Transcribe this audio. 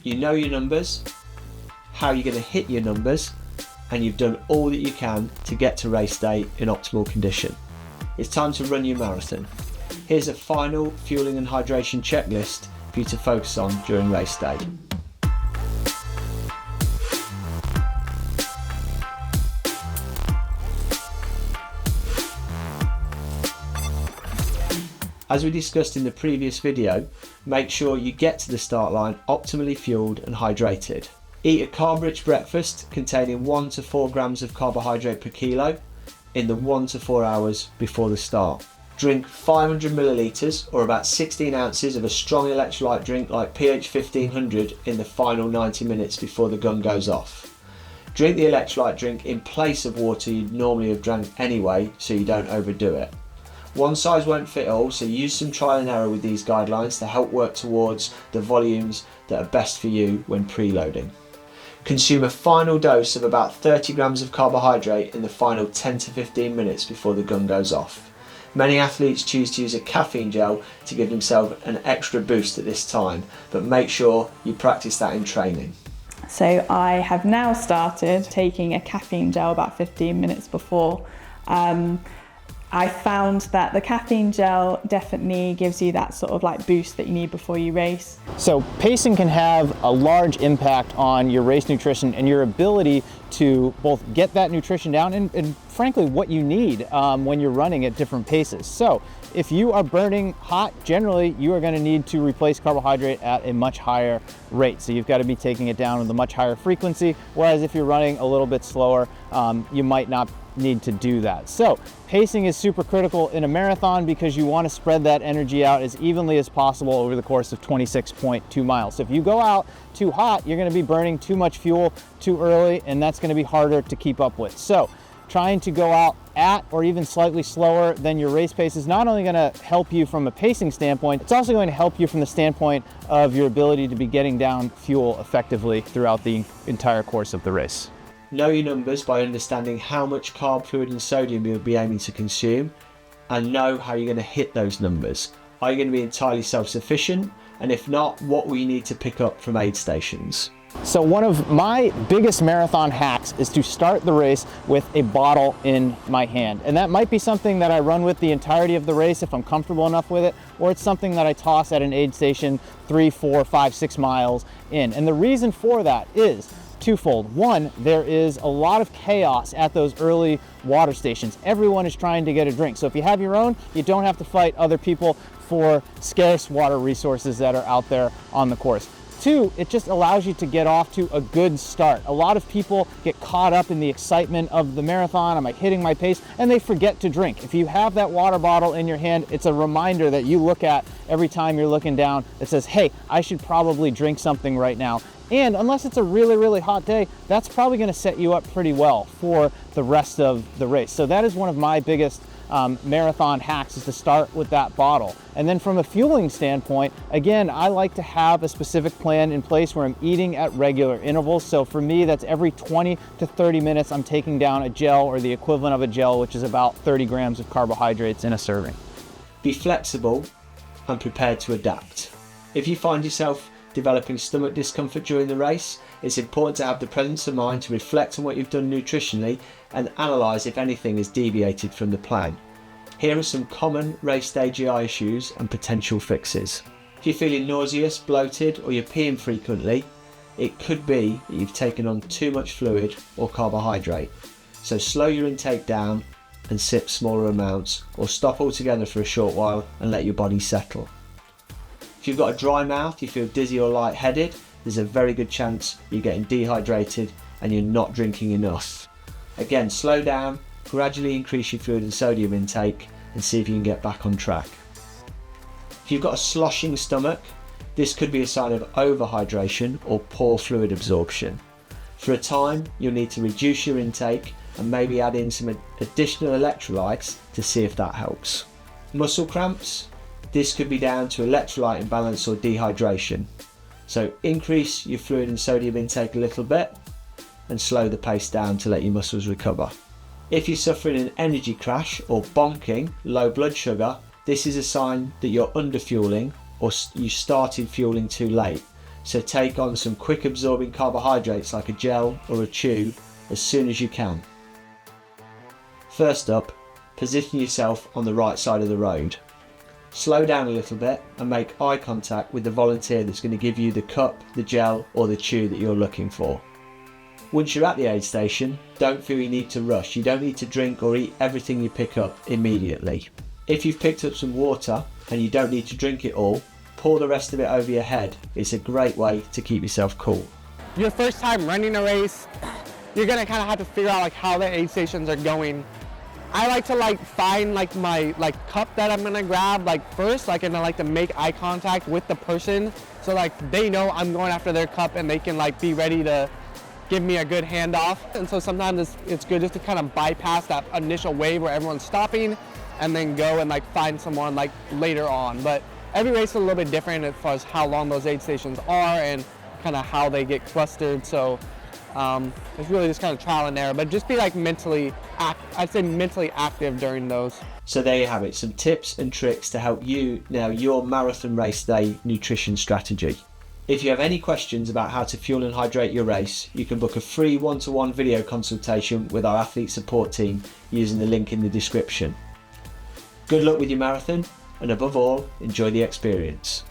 You know your numbers, how you're going to hit your numbers, and you've done all that you can to get to race day in optimal condition. It's time to run your marathon. Here's a final fueling and hydration checklist for you to focus on during race day. As we discussed in the previous video, make sure you get to the start line optimally fueled and hydrated. Eat a carb-rich breakfast containing 1 to 4 grams of carbohydrate per kilo in the 1 to 4 hours before the start. Drink 500 millilitres or about 16 ounces of a strong electrolyte drink like pH 1500 in the final 90 minutes before the gun goes off. Drink the electrolyte drink in place of water you'd normally have drank anyway, so you don't overdo it. One size won't fit all, so use some trial and error with these guidelines to help work towards the volumes that are best for you when preloading. Consume a final dose of about 30 grams of carbohydrate in the final 10 to 15 minutes before the gun goes off. Many athletes choose to use a caffeine gel to give themselves an extra boost at this time, but make sure you practice that in training. So I have now started taking a caffeine gel about 15 minutes before. I found that the caffeine gel definitely gives you that sort of like boost that you need before you race. So pacing can have a large impact on your race nutrition and your ability to both get that nutrition down and frankly what you need when you're running at different paces. So if you are burning hot, generally you are going to need to replace carbohydrate at a much higher rate. So you've got to be taking it down with a much higher frequency, whereas if you're running a little bit slower, you might not need to do that. So pacing is super critical in a marathon because you want to spread that energy out as evenly as possible over the course of 26.2 miles. So if you go out too hot, you're going to be burning too much fuel too early, and that's going to be harder to keep up with. So trying to go out at or even slightly slower than your race pace is not only going to help you from a pacing standpoint, it's also going to help you from the standpoint of your ability to be getting down fuel effectively throughout the entire course of the race. Know your numbers by understanding how much carb, fluid and sodium you'll be aiming to consume, and know how you're going to hit those numbers. Are you going to be entirely self-sufficient? And if not, what will you need to pick up from aid stations? So one of my biggest marathon hacks is to start the race with a bottle in my hand. And that might be something that I run with the entirety of the race if I'm comfortable enough with it, or it's something that I toss at an aid station 3, 4, 5, 6 miles in. And the reason for that is twofold. One, there is a lot of chaos at those early water stations. Everyone is trying to get a drink. So if you have your own, you don't have to fight other people for scarce water resources that are out there on the course. Two, it just allows you to get off to a good start. A lot of people get caught up in the excitement of the marathon. Am I hitting my pace? And they forget to drink. If you have that water bottle in your hand, it's a reminder that you look at every time you're looking down that says, hey, I should probably drink something right now. And unless it's a really, really hot day, that's probably going to set you up pretty well for the rest of the race. So that is one of my biggest marathon hacks, is to start with that bottle. And then from a fueling standpoint, again, I like to have a specific plan in place where I'm eating at regular intervals. So for me, that's every 20 to 30 minutes, I'm taking down a gel or the equivalent of a gel, which is about 30 grams of carbohydrates in a serving. Be flexible and prepared to adapt. If you find yourself developing stomach discomfort during the race, it's important to have the presence of mind to reflect on what you've done nutritionally and analyse if anything is deviated from the plan. Here are some common race day GI issues and potential fixes. If you're feeling nauseous, bloated or you're peeing frequently, it could be that you've taken on too much fluid or carbohydrate. So slow your intake down and sip smaller amounts, or stop altogether for a short while and let your body settle. If you've got a dry mouth, you feel dizzy or lightheaded, there's a very good chance you're getting dehydrated and you're not drinking enough. Again, slow down, gradually increase your fluid and sodium intake and see if you can get back on track. If you've got a sloshing stomach, this could be a sign of overhydration or poor fluid absorption. For a time, you'll need to reduce your intake and maybe add in some additional electrolytes to see if that helps. Muscle cramps, this could be down to electrolyte imbalance or dehydration. So increase your fluid and sodium intake a little bit and slow the pace down to let your muscles recover. If you're suffering an energy crash or bonking, low blood sugar, this is a sign that you're underfueling or you started fueling too late. so take on some quick absorbing carbohydrates like a gel or a chew as soon as you can. First up, position yourself on the right side of the road. Slow down a little bit and make eye contact with the volunteer that's going to give you the cup, the gel or the chew that you're looking for. Once you're at the aid station, don't feel you need to rush. You don't need to drink or eat everything you pick up immediately. If you've picked up some water and you don't need to drink it all, pour the rest of it over your head. It's a great way to keep yourself cool. Your first time running a race, you're gonna kind of have to figure out how the aid stations are going. I like to find my cup that I'm gonna grab first, and I like to make eye contact with the person so they know I'm going after their cup and they can be ready to give me a good handoff. And so sometimes it's good just to kind of bypass that initial wave where everyone's stopping and then go and find someone later on. But every race is a little bit different as far as how long those aid stations are and kind of how they get clustered. So it's really just kind of trial and error, but just be mentally active during those. So there you have it, some tips and tricks to help you nail your marathon race day nutrition strategy. If you have any questions about how to fuel and hydrate your race, you can book a free one-to-one video consultation with our athlete support team using the link in the description. Good luck with your marathon, and above all, enjoy the experience.